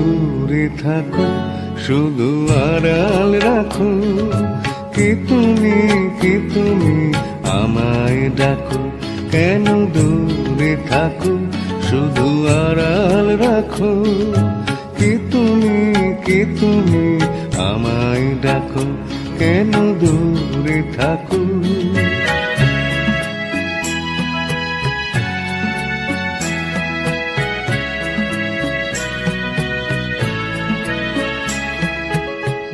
দূরে থাকো, শুধু আড়াল রাখো। কি তুমি আমায় ডাকো, কেন দূরে থাকো, শুধু আড়াল রাখো। কি তুমি আমায় ডাকো, কেন দূরে থাকো।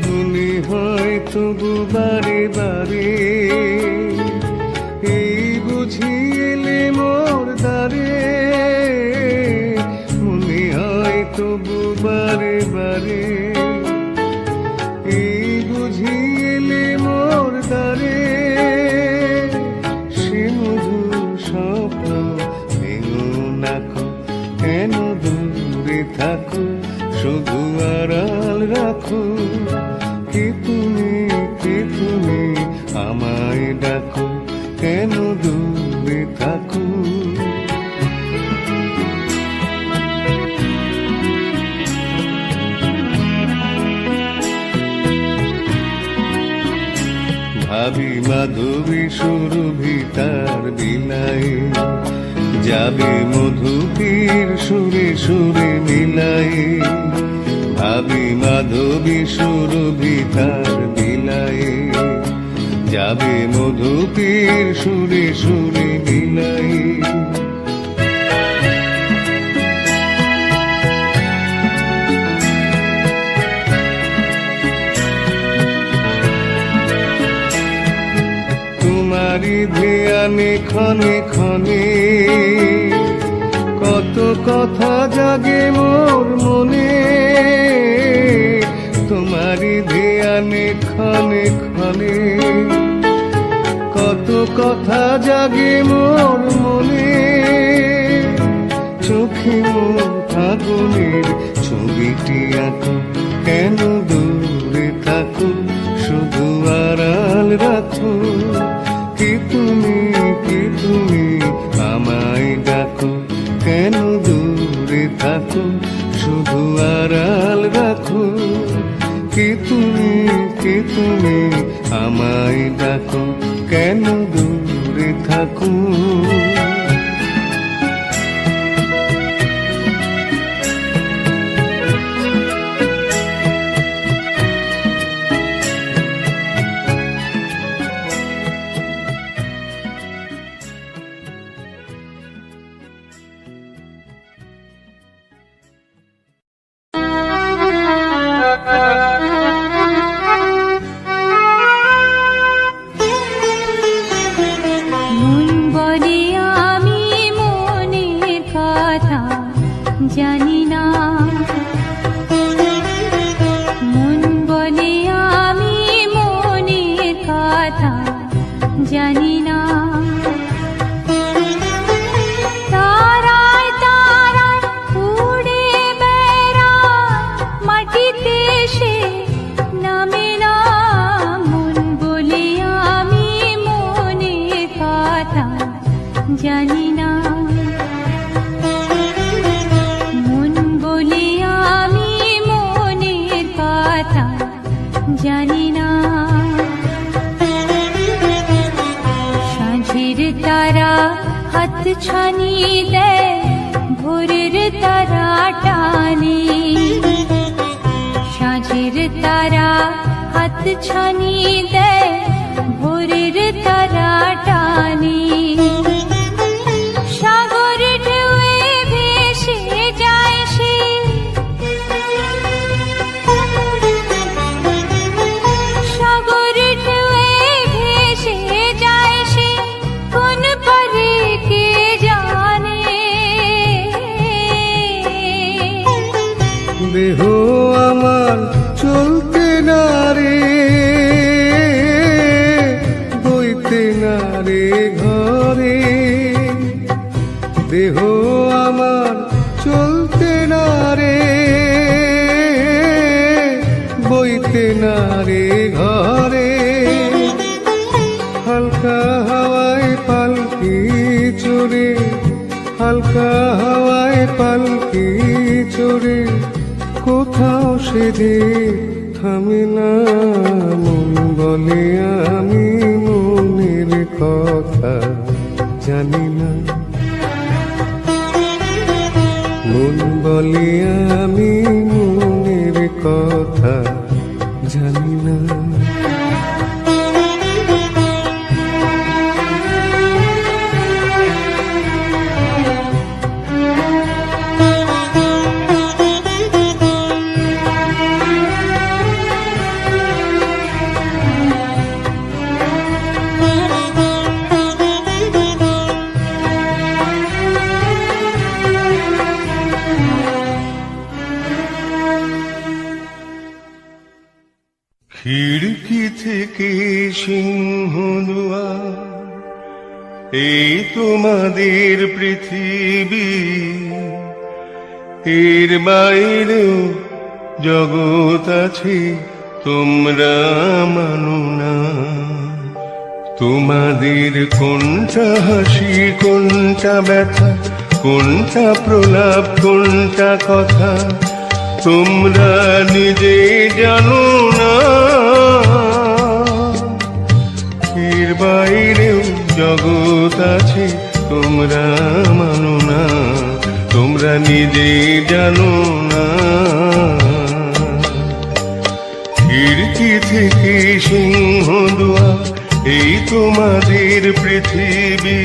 মনে হয় তবু বারে বারে, এই বুঝি এলে মোর দ্বারে। মনে হয় তবু বারে বারে, এই বুঝি এলে মোর দ্বারে। সে মধুর স্বপ্ন ভেঙো নাকো, কেন দূরে থাকো, শুধু আড়াল রাখো। কি তুমি আমায় ডাকো, কেন দূরে থাকো। ভাবি মাধবী সুরভি তার বিলায়, যাবে মধুপীর সুরে সুরে মিলায়। ভাবি মাধবী সুরভি তার বিলায়, যাবে মধুপীর সুরে সুরে মিলায়। তোমারি ধ্যানে ক্ষণে ক্ষণে, কত কথা জাগে মোর মনে। তোমারি ধ্যানে ক্ষণে ক্ষণে, কত কথা জাগে মোর মনে। চোখে মোর ফাগুনের ছবিটি আঁকো, কেন দূরে থাকো, শুধু আড়াল রাখো। কি তুমি আমায় ডাকো, কেন দূরে থাকো, শুধু আড়াল রাখো। কি তুমি আমায় ডাকো, কেন দূরে থাকো। জানি না, মন বলে আমি মনের কথা জানি না। তারায় তারায় উড়ে বেড়ায়, মাটিতে সে নামে না। মন বলে আমি মনের কথা জানি না। জানি না, সাঁঝের তারা হাত ছানি দেয়, ভোরের তারা টানে। সাঁঝের তারা হাত ছানি দেয়, ভোরের তারা টানে। সাগর ঢেউয়ে ভেসে যায় সে, দেহ আমার চলতে না রে, বইতে না রে ঘরে। দেহ আমার চলতে না রে, বইতে না রে ঘরে। হালকা হাওয়ায় পালকি চড়ে, হালকা হাওয়ায় পালকি চড়ে কোথাও সেদিন থামে না, মন বলে আমি মনের কথা জানি না। মন বলে আমি মনের কথা জানি না। খিড়কি থেকে সিংহদুয়ার, এই তোমাদের পৃথিবী, এর বাইরেও জগৎ আছে তোমরা মানো না। তোমাদের কোনটা হাসি, কোনটা ব্যথা, কোনটা প্রলাপ, কোনটা কথা তোমরা নিজে জানো না। এর বাইরেও জগৎ আছে তোমরা মানো না, তোমরা নিজে জানো না। খিড়কি থেকে সিংহদুয়ার, এই তোমাদের পৃথিবী।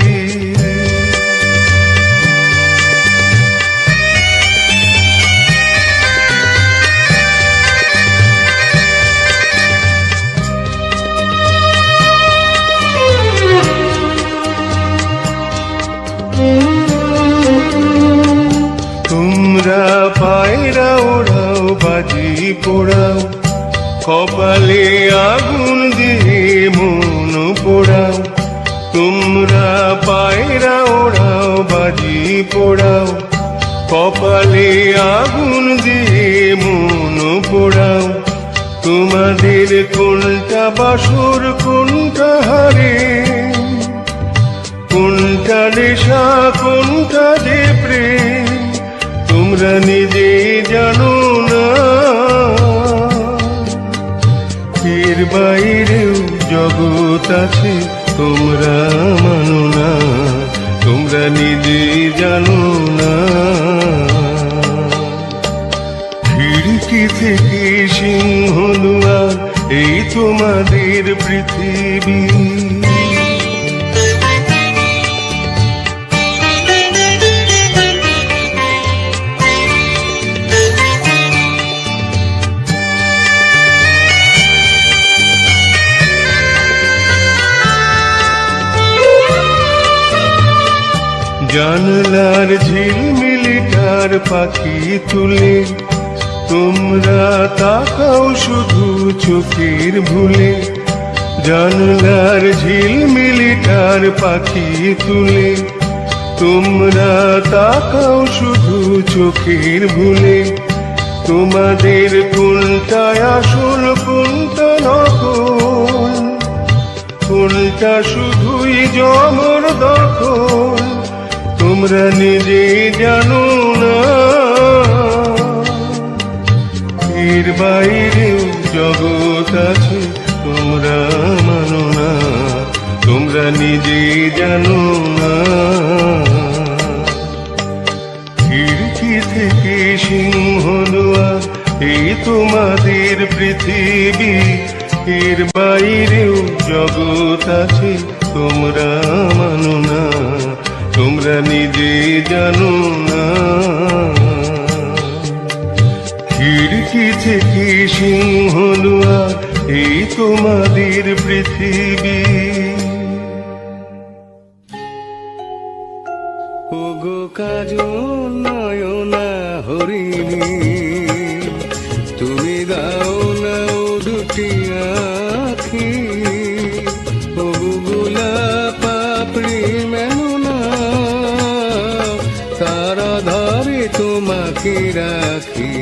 তোমরা পায়রা ওড়াও, বাজি পোড়াও, কপালে আগুন দিয়ে মন পোড়াও। তোমরা পায়রা ওড়াও, বাজি পোড়াও, কপালে আগুন দিয়ে মন পোড়াও। তোমাদের কোনটা বাসর, কোনটা হারে, কোনটা নেশা, কোনটা যে প্রেম তোমরা নিজে জানো না। এর বাইরেও জগৎ আছে তোমরা মানো না, তোমরা নিজে জানো না। খিড়কি থেকে সিংহদুয়ার, এই তোমাদের পৃথিবী। জানলার ঝিলমিলিটার পাখি তুলে তোমরা তাকাও শুধু চোখের ভুলে। জানলার ঝিলমিলিটার পাখি তুলে তোমরা তাকাও শুধু চোখের ভুলে। তোমাদের কোনটা আসল, কোনটা নকল, কোনটা শুধুই জমর দখল তোমরা নিজে জানো না। এর বাইরেও জগৎ আছে তোমরা মানো না, তোমরা নিজে জানো না। খিড়কি থেকে সিংহদুয়ার, এই তোমাদের পৃথিবী। এর বাইরেও জগৎ আছে তোমরা মানো না, তোমরা নিজে জানো না। খিড়কি থেকে সিংহদুয়ার, এই তোমাদের পৃথিবী। ওগো কাজল নয়না হরিণী, তুমি দাও না ও দুটি আখি। ওগো গোলাপ পাপড়ি মেনো না, তারা ধরে তোমাকে রাখি।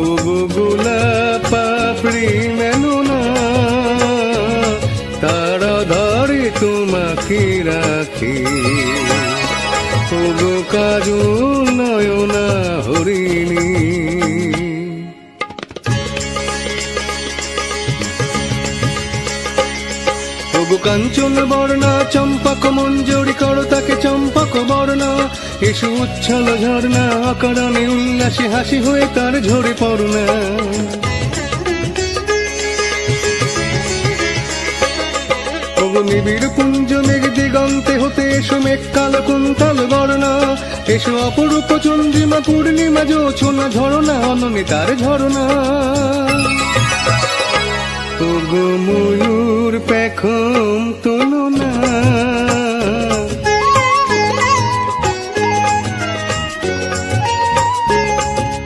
ওগো গোলাপ পাপড়ি মেনো তোমাকে রাখি। ওগো কাজল নয়না হরিণী, ওগো কাঞ্চন বর্ণা চম্পক মঞ্জরি করো তাকে চম্পক বর্ণা। এসো উচ্ছল ঝর্ণা অকারণে উল্লাসে হাসি হয়ে তার ঝরে পড়না। ওগো নিবিড় কুঞ্জ মেঘ দিগন্তে হতে এসো মেঘ কালো কুন্তল বর্ণা। এসো অপরূপ চন্দ্রিমা পূর্ণিমা জোছনা ঝরনা অননে তার ঝরনা। ওগো ময়ূর পেখম তোলো না,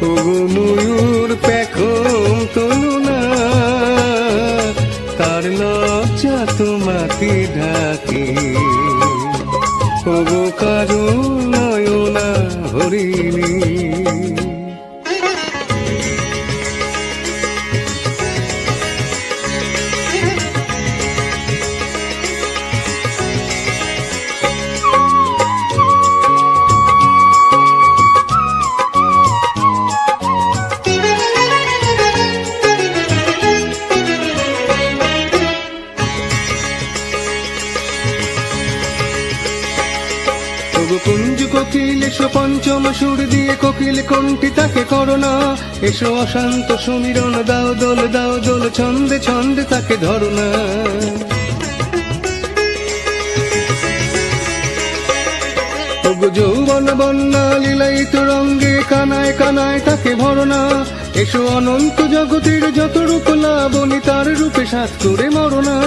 ওগো ময়ূর পেখম তোলো না। তার লজ্জা তোমাকে ঢাকে। ওগো কাজল নয়না হরিণী, কুঞ্জ কোকিল এসো পঞ্চম সুর দিয়ে কোকিল কণ্ঠী তাকে করোনা। এসো অশান্ত সমীরণ দাও দোল ছন্দে ছন্দে তাকে ধরনা। ওগো যৌবন বন্যা লীলায়িত রঙ্গে কানায় কানায় তাকে ভরনা। এসো অনন্ত জগতের যত রূপ লাবণী তার রূপে সাত করে মরনা।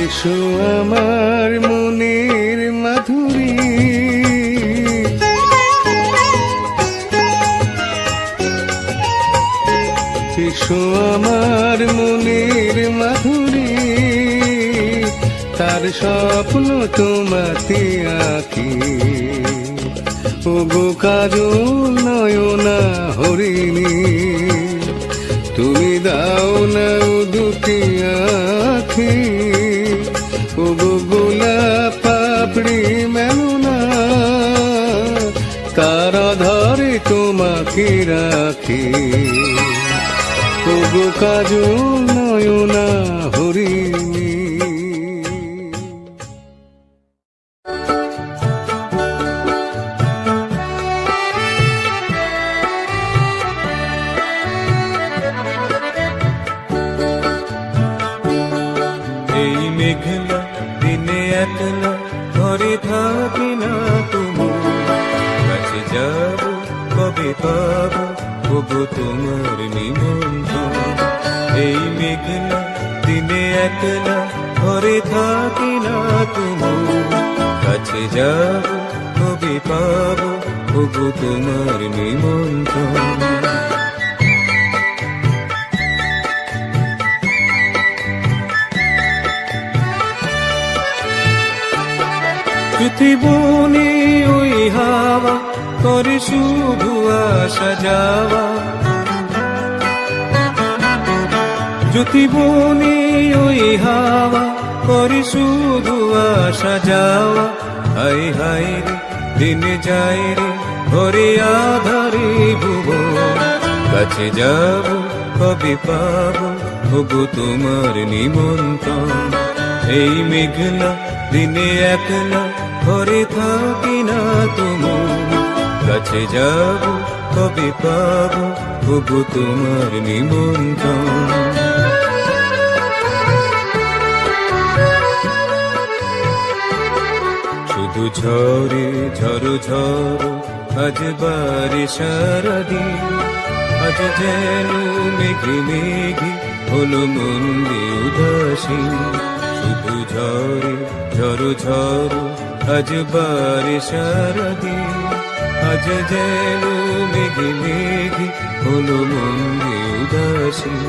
এসো আমার মনের মাধুরী, এসো আমার মনের মাধুরী। তার স্বপ্ন তোমাতে আঁকি। ওগো কাজল নয়না হরিণী, তুমি দাও না দুটি আঁখি। ওগো গোলাপ পাপড়ি মেলো না, তার ধরে তোমাকে রাখি। ওগো কাজল নয়না হরিণী। এই মেঘলা দিনে একলা ঘরে থাকি না তুমি, কাছে যাব কবে পাবো ওগো তোমার নিমন্ত্রণ। এই মেঘলা দিনে একলা ঘরে থাকি না তুমি, কাছে যাব কবে পাবো ওগো তোমার নিমন্ত্রণ। পৃথিবী ওই হাওয়া করে শুধু আসা যাওয়া, জ্যোতিবনে ওই হাওয়া করে শুধু আসা যাওয়া। হাই হাই রে দিন যায় রে ঘরে আধারে ভুবন, কাছে যাব কবে পাবো ওগো তোমার নিমন্ত্রণ। এই মেঘলা দিনে একলা ঘরে থাকি না তুমি, কাছে যাব কবে পাবো ওগো তোমার নিমন্ত্রণ। শুধু ঝরে ঝরো ঝরো আজ বারে সারাদিন, আজ যেন মেঘে মেঘে হলো মন্দি উদাসীন। শুধু ঝরে ঝরো ঝরো আজ বারে সারাদিন, আজ যেন মেঘে মেঘে হলো মন্দি উদাসীন।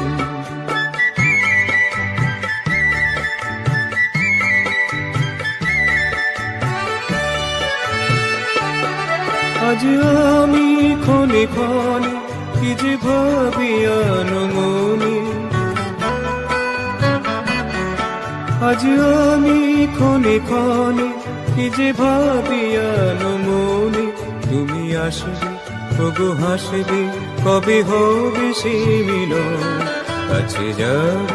আজ আমি ক্ষণে ক্ষণে কি যে ভাবি আনমনে, আজ আমি ক্ষণে ক্ষণে কি যে ভাবিয়ানো মনে, তুমি আসবে ওগো হাসবে, কবে হবে সে মিলন। কাছে যাব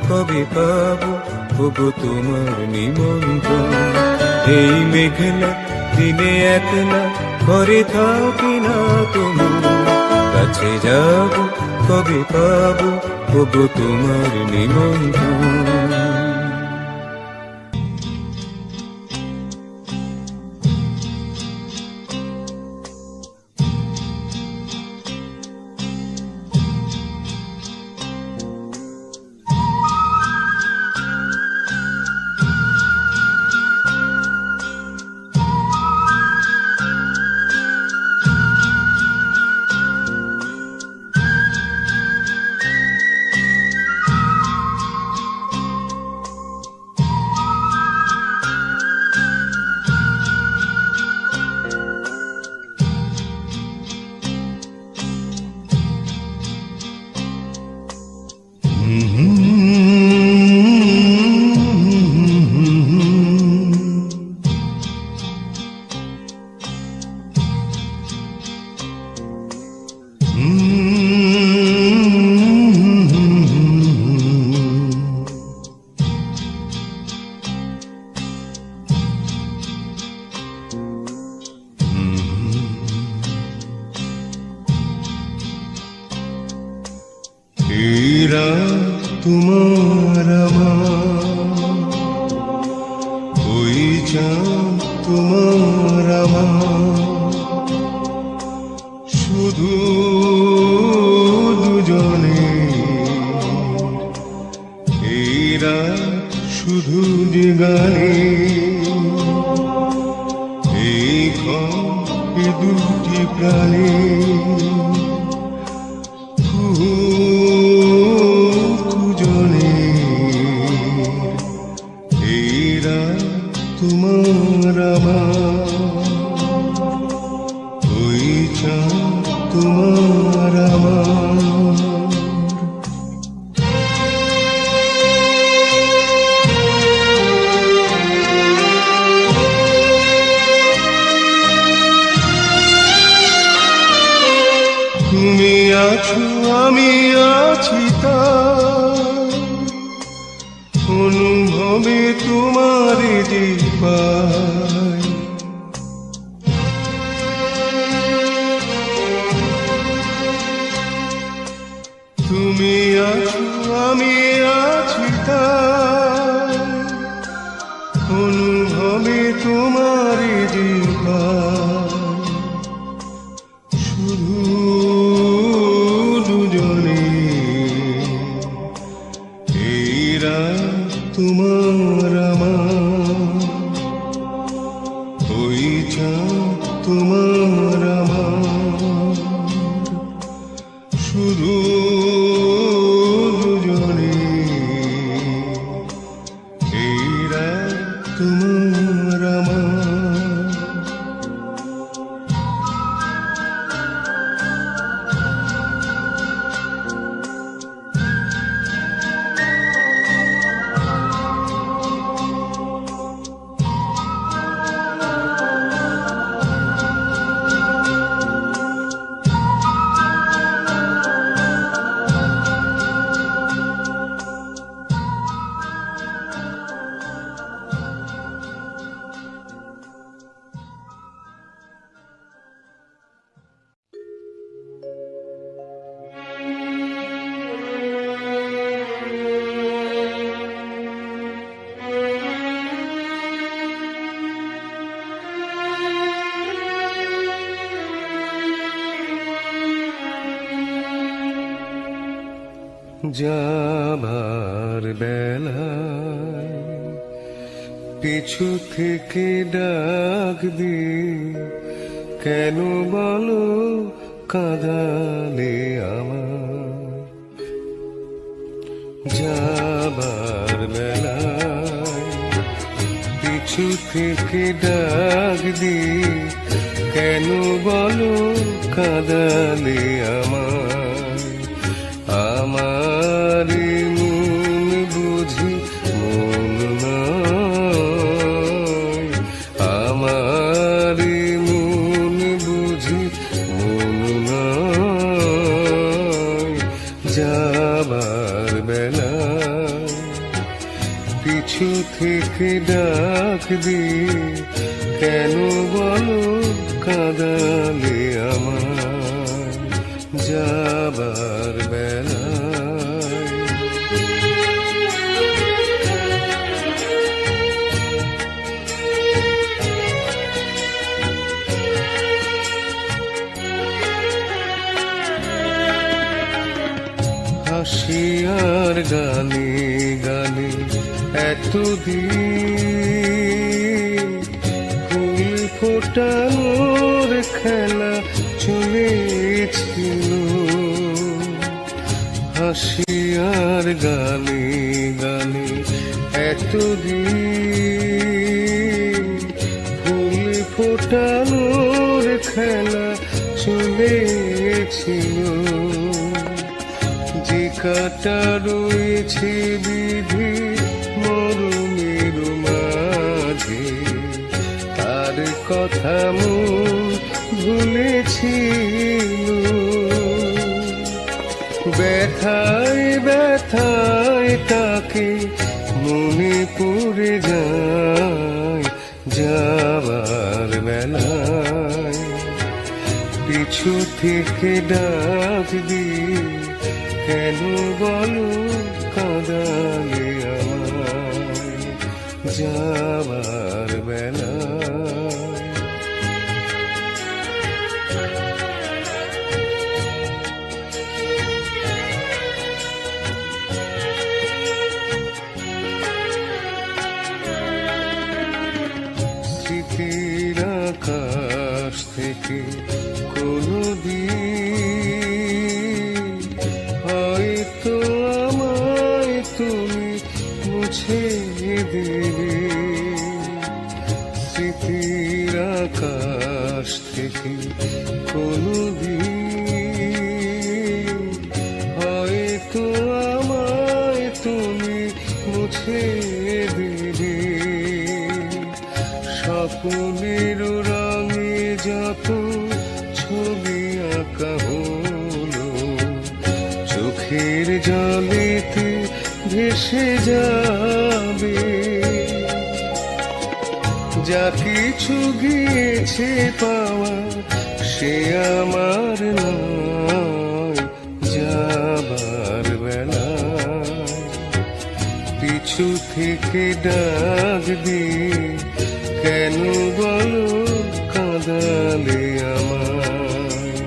কবে পাবো ওগো তোমার নিমন্ত্রণ। এই মেঘলা দিনে একলা ঘরে থাকি না তুমি, কাছে যাব কবে পাবো ওগো তোমার নিমন্ত্রণ। এরা তোমার আমার, ওই চাঁদ তোমার আমার, শুধু দুজনে এরা শুধু যে গানে, এই দুটি প্রাণে খুজনে এরা তোমার আমার, ওই চাঁদ তোমার আমার। তুমি আছো আমি আছি তাই, অনুভবে তোমার যে পাই। তুমি আছো আমি আছি তাই, অনুভবে তোমার যে পাই। শুধু দুজনে এরা তোমার আমার, ওই চাঁদ তোমার আমার, শুধু দুজনে এরা তোমার আমার। যাবার বেলায় পিছু থেকে ডাক দি, কেন বলো কাঁদালে আমার। যাবার বেলায় পিছু থেকে ডাক দি, কেন বলো কাঁদালে আমার। আমার মন বুঝি মন বেলায় পিছু থেকে ডাক দিয়ে কেন বলো কাঁদালে আমার যাবার বেলায়। হাসি আর গানে গানে এতদিন ফুল ফোটানোর খেলা চলেছিল। হাসি আর গানে গানে এতদিন ফুল ফোটানোর খেলা চলেছিল। যে কাটা রয়েছে বিধি মরমের মাঝে তার কথা মন ভুলেছিল। ব্যথায় ব্যথায় তাকে মনে পড়ে যায় যাবার বেলায় পিছু থেকে ডাক দিয়ে কেন বলো কাঁদালে আমায় যাবার বেলায়। স্মৃতির আকাশ থেকে কোনদিন হয়তো আমায় তুমি মুছে দেবে। স্মৃতির আকাশ থেকে কোনদিন হয়তো আমায় তুমি মুছে দেবে। স্বপ্নের রঙে যত ছবি আঁকা হলো চোখের জলেতে ভেসে যাবে। যা কিছু গিয়েছে পাওয়া সে আমার নয় যাবার বেলায় পিছু থেকে ডাক দিয়ে কেন বলো কাঁদালে আমায়।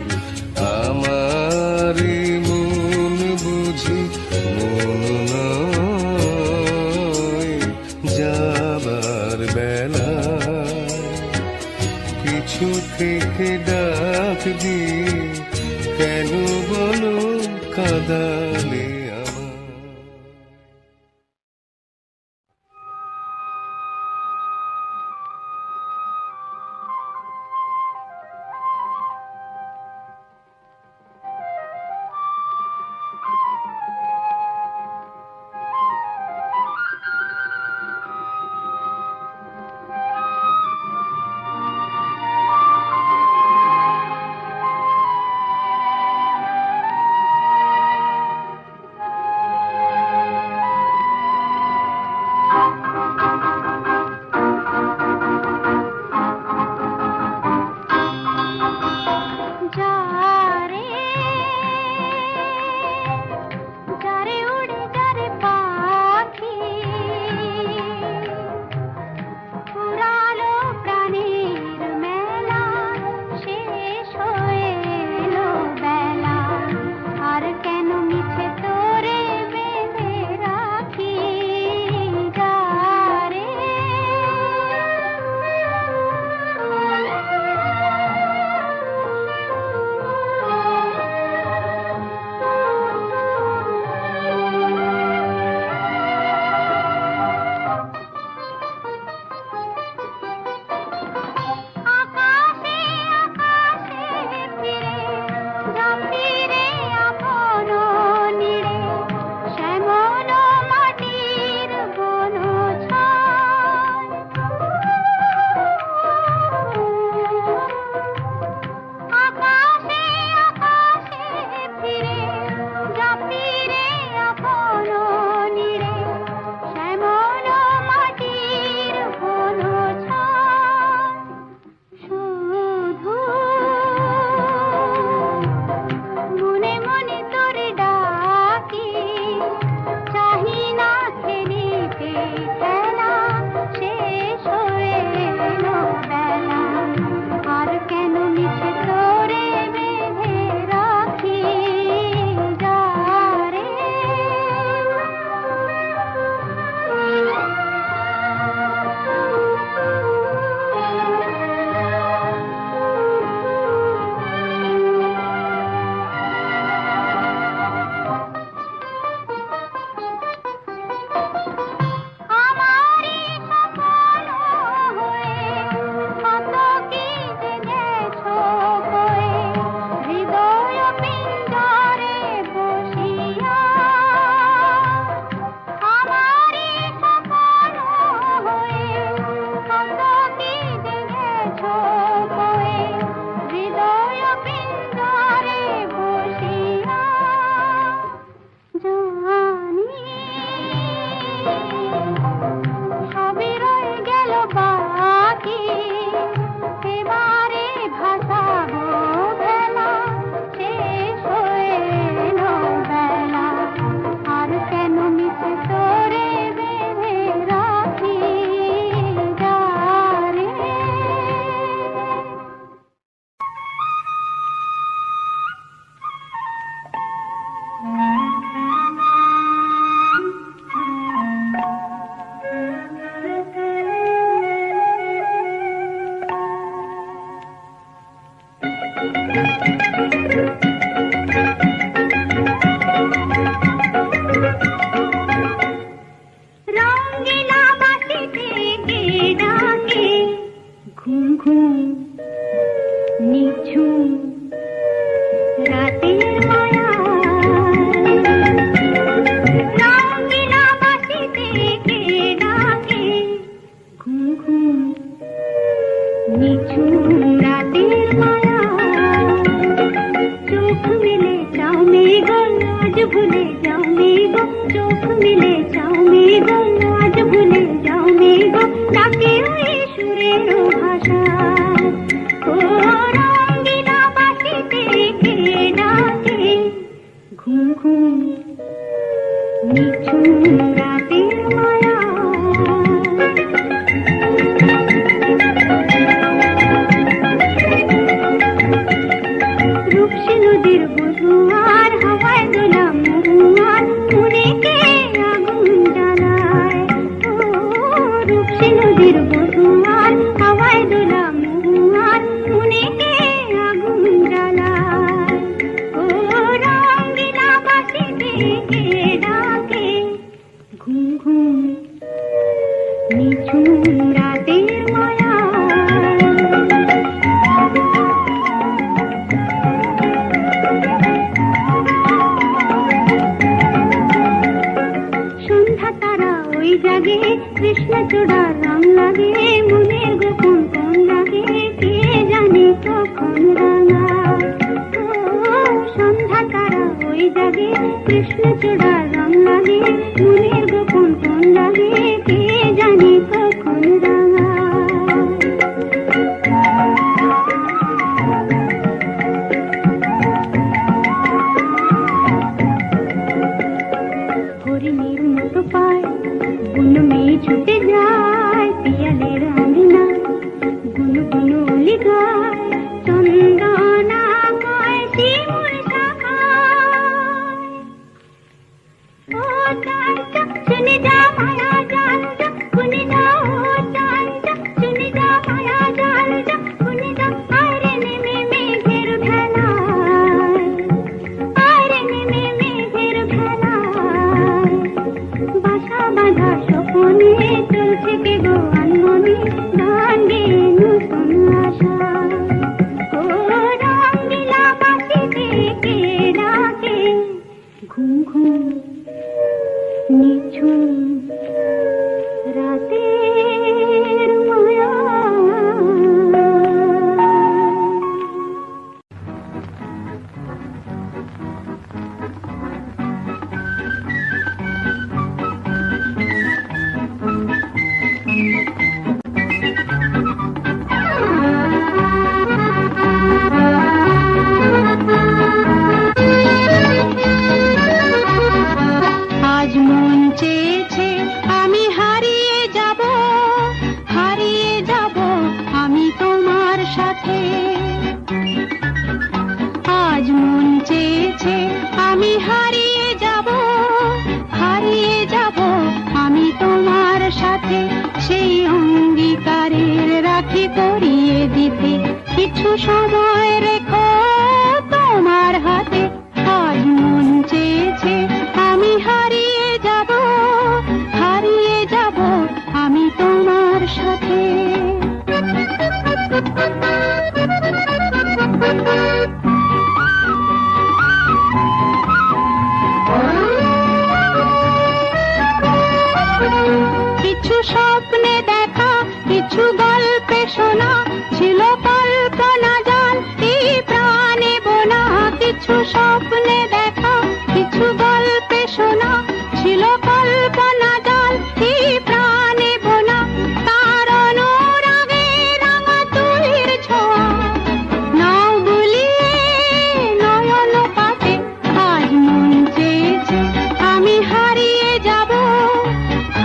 আমার মন বুঝি মন নয় যাবার বেলায় পিছু থেকে ডাক দিয়ে কেন বলো কাঁদালে আমায়। ভুলে যাও মেঘো, আজ ভুলে যাও মেঘো, ডাকে ওই সুরের ভাষা। ও রঙিনা বাঁশিতে কে ডাকে, ঘুম ঘুম নিঝুম রাতের মায়া। রূপসী নদীর বধুয়ার হাওয়ায় দোলা মহুয়ার, মনে কে আগুন জ্বালায়। ও রূপসী নদীর বধুয়ার হাওয়ায় দোলা মহুয়ার, মনে কে আগুন জ্বালায়। ও রঙিনা বাঁশিতে কে ডাকে, ঘুম ঘুম নিঝুম রাতের মায়া। সন্ধ্যা তারা ওই জাগে, কৃষ্ণচূড়া রং লাগে, মনের গোপন কোন লাগে কে জানে কখন রাঙায়। ও সন্ধ্যা তারা ওই জাগে, কৃষ্ণচূড়া রং লাগে, মনের গোপন কোন লাগে কে জানে কখন রাঙায়। হরিণীর মতো পায় বুনো মেয়ে ছুটে যায়, পিয়ালের আঙিনা গুনু গুনু অলি গায়, চন্দনা কয় শিমুল শাখায়। ও চাঁদ শুনে যা মায়া জাল, শুনে যা ও চাঁদ শুনে যা মায়া জাল, শুনে যা আরে নেমে মেঘের ভেলায়, আরে নেমে মেঘের ভেলায়। বাসা বাঁধা স্বপনে চলছে কে গো আনমনে, গান গেয়ে নতুন আশা। ও রঙিলা বাঁশিতে কে ডাকে, ঘুম ঘুম নিঝুম রাতের মায়া। আজ মন চেয়েছে আমি হারিয়ে যাব, হারিয়ে যাব আমি তোমার সাথে। আজ মন চেয়েছে আমি হারিয়ে যাব, হারিয়ে যাব আমি তোমার সাথে। সেই অঙ্গীকারের রাখি পরিয়ে দিতে কিছু সময় রেখো তোমার হাতে। আজ মন চেয়েছে আমি হারিয়ে যাব, হারিয়ে যাব আমি তোমার সাথে। কিছু স্বপ্নে দেখা, কিছু গল্পে শোনা, ছিল কল্পনা জাল এই প্রাণে বোনা। কিছু স্বপ্নে দেখা, কিছু গল্পে শোনা, ছিল কল্পনা জাল এই প্রাণে বোনা। তার অনুরাগে রাঙা তুলির ছোঁয়া নাও বুলিয়ে নয়ন পাতে। আজ মন চেয়েছে আমি হারিয়ে যাব,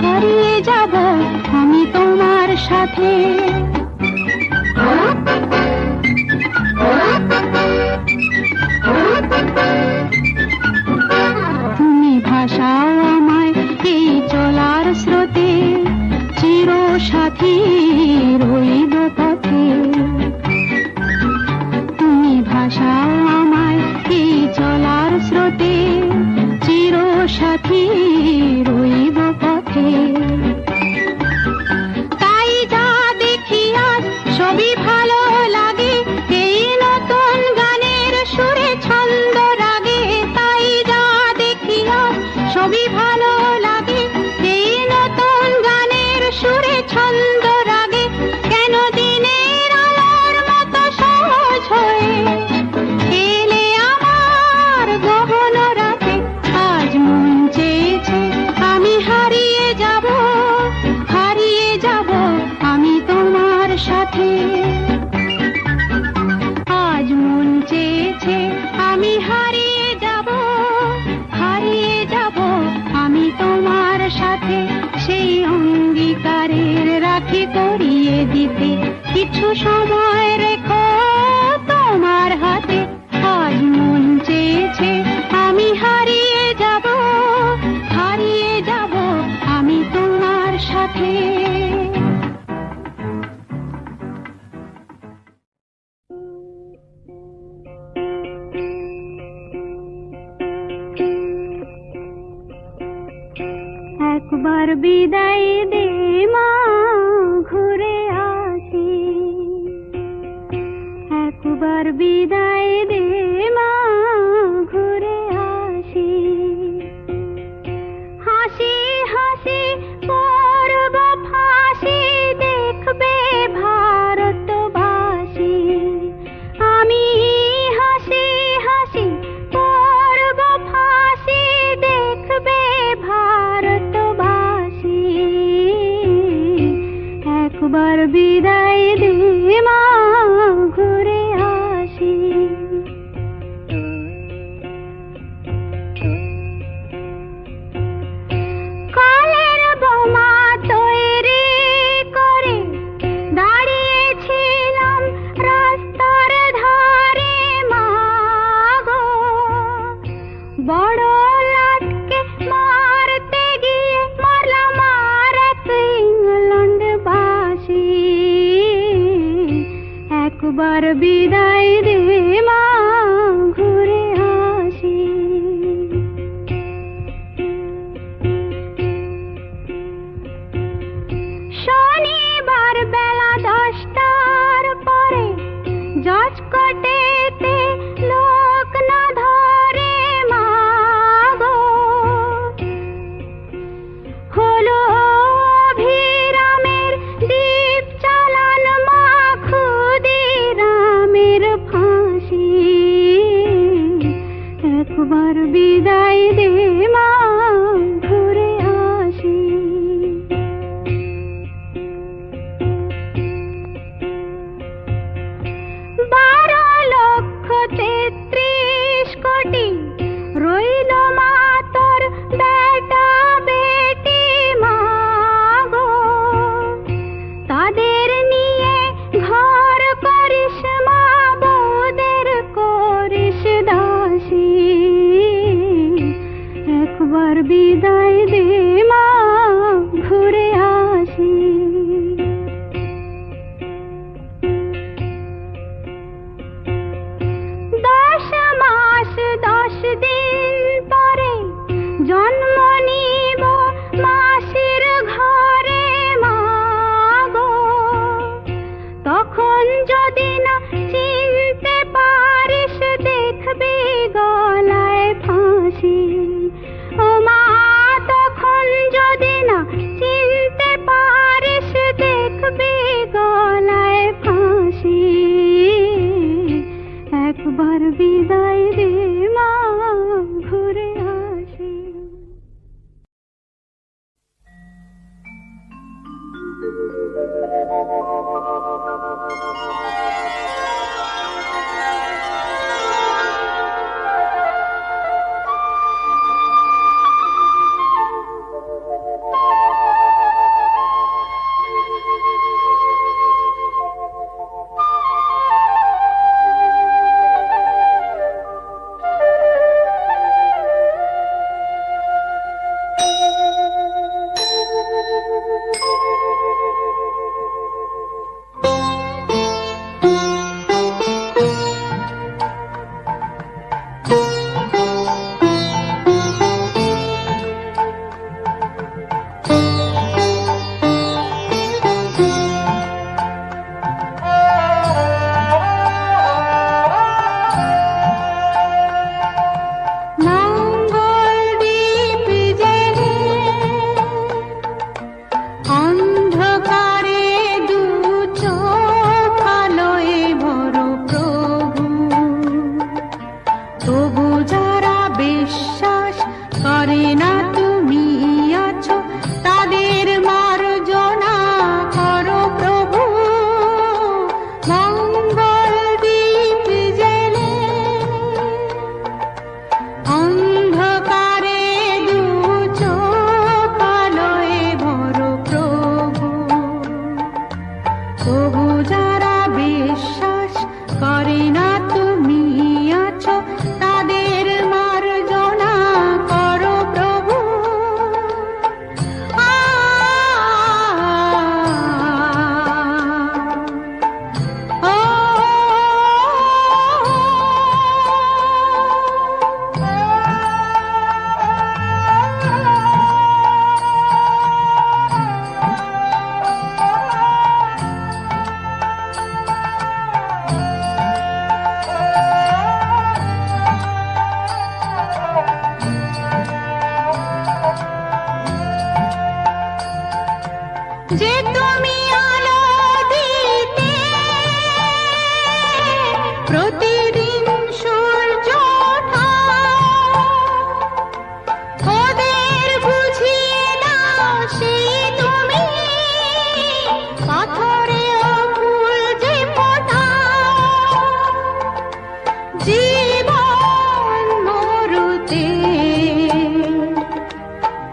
হারিয়ে যাব আমি তোমার সাথে। তুমি ভাসাও আমায় এই চলার স্রোতে, চির সাথী রইব পথে। তুমি ভাসাও আমায় এই চলার স্রোতে, চির সাথী রইব পথে। তাই যা দেখি আজ সবই ভালো লাগে, এই নতুন গানের সুরে ছন্দ রাগে। তাই যা দেখি আজ সবই ভালো লাগে, এই নতুন গানের সুরে ছন্দ রাগে। সাথে সেই অঙ্গীকারের রাখি করিয়ে দিতে কিছু সময় রেখো তোমার হাতে। আজ মন চেয়েছে আমি হারিয়ে যাব আমি তোমার সাথে। একবার বিদায় দে মা ঘুরে আসি, একবার বিদায় দে মা ঘুরে আসি। হাসি হাসি পরব ফাঁসি দেখবে ভারতবাসী। আমি হাসি হাসি পরব ফাঁসি দেখবে ভারতবাসী। একবার বিদায় দে মা ঘুরে আসি। কালের বোমা তৈরি করে দাঁড়িয়েছিলাম রাস্তার ধারে মা গো। বড় লাটকে মারতে গিয়ে মারলাম আর এক ইংল্যান্ডবাসী। একবার বিদায় দে মা ঘুরে আসি। শনিবার বেলা 10টার পরে জজ কোর্টেতে লোক না ধরে মা গো। হলো অভিরামের দ্বীপ চালান মা ক্ষুদিরামের যে তুমি আলো দিতে প্রতিদিন সূর্য ওঠা, ওদের বুঝিয়ে দাও সেই তুমি পাথরেও ফুল যে ফোটাও। জীবন মরুতে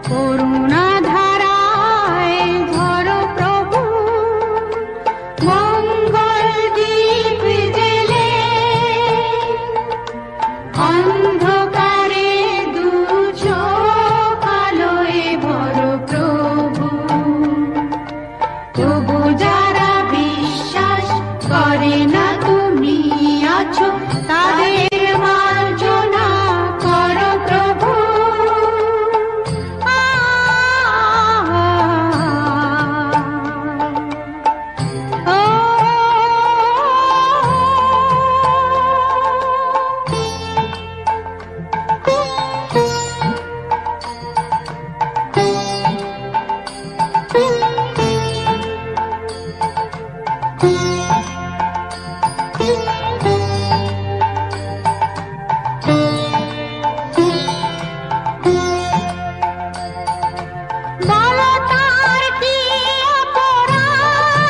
করুণা ধারায় ধরো প্রভু, মঙ্গল দীপ জেলে অন্ধকারে দু চোখ আলোয় ভরো প্রভু। তবু যারা বিশ্বাস করে না তুমি আছো, তাদের মার্জনা করো প্রভু। বলো তার কি অপরাধ,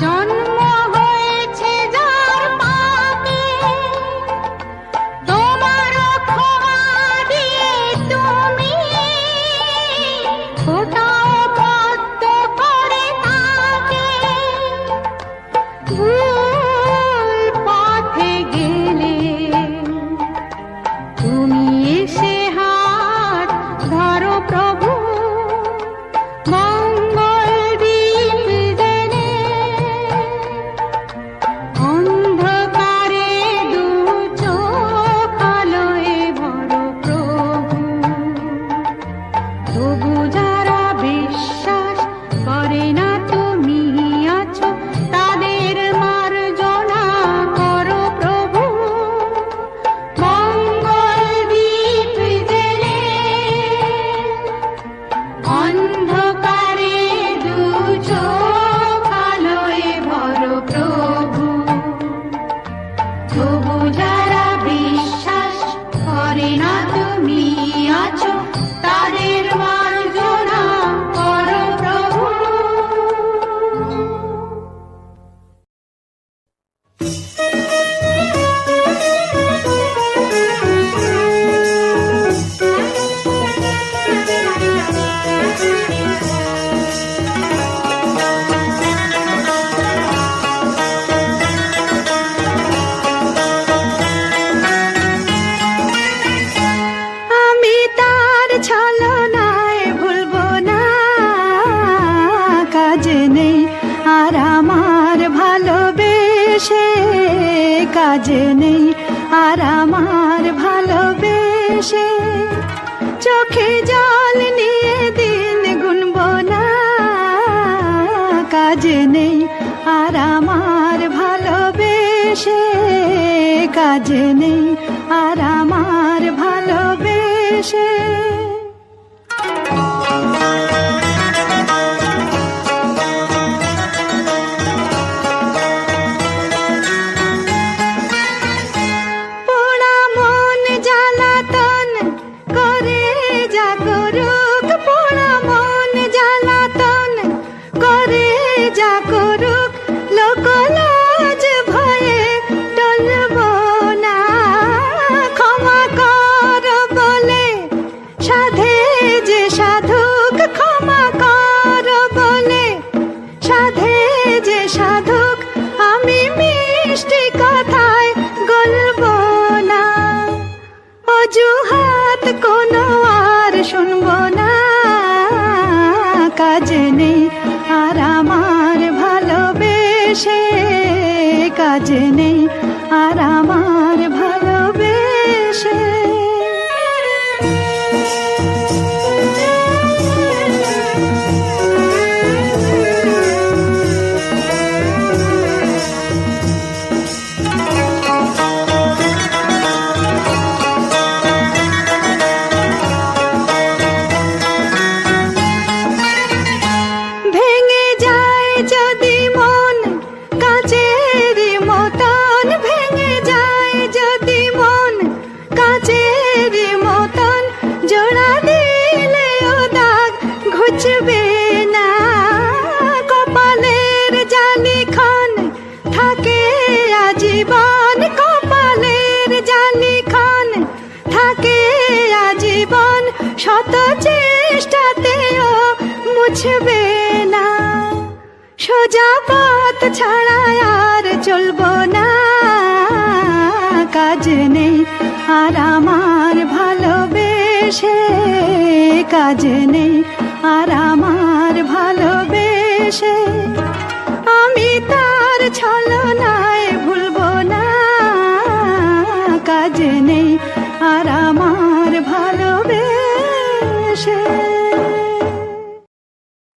জন্ম হয়েছে যার পাপে, তোমার ক্ষমা দিয়ে তুমি ফোটাও পদ্ম করে তাকে। ভুল পথে গেলে তুমি এসে হাত ধরো প্রভু, মঙ্গল দীপ জেলে অন্ধকারে দু চোখ আলোয় ভরো প্রভু। তবু যারা বিশ্বাস করে না তুমি আছো, তাদের মার্জনা করো প্রভু। মঙ্গল দীপ জেলে অন্ধকারে দু চোখ আলোয় ভরো প্রভু। তবু যারা বিশ্বাস করে না তুমি আছো, তাদের মার্জনা করো প্রভু। আমি তার ছলনায় ভুলবো না, কাজে নেই আর আমার ভালোবেসে, কাজে নেই আর আমার ভালোবেসে। চোখে জল নিয়ে দিন গুনবো না, কাজে নেই আর আমার ভালোবেসে, কাজে নেই আর আমার ভালোবেসে। পোড়া মন জ্বালাতন করে যা করুক, পোড়া মন জ্বালাতন করে যা করুক, লোকলাজ ভয়ে টলবো না। ক্ষমা কর বলে সাধে যে সাধুক, ক্ষমা কর বলে সাধে যে সাধুক, আমি মিষ্টি কথায় গলবো না। অজুহাত কোনো আর শুনবো না, কাজে নেই আর আমার ভালোবেসে, কাজে নেই আর আমার ভালোবেসে। চেষ্টাতেও মুছবে না, সোজা পথ ছাড়া আর চলবো না। কাজ নেই আর আমার ভালোবেসে, কাজ নেই আর আমার ভালোবেসে, আমি তার ছলনায় ভুলবো না। কাজ নেই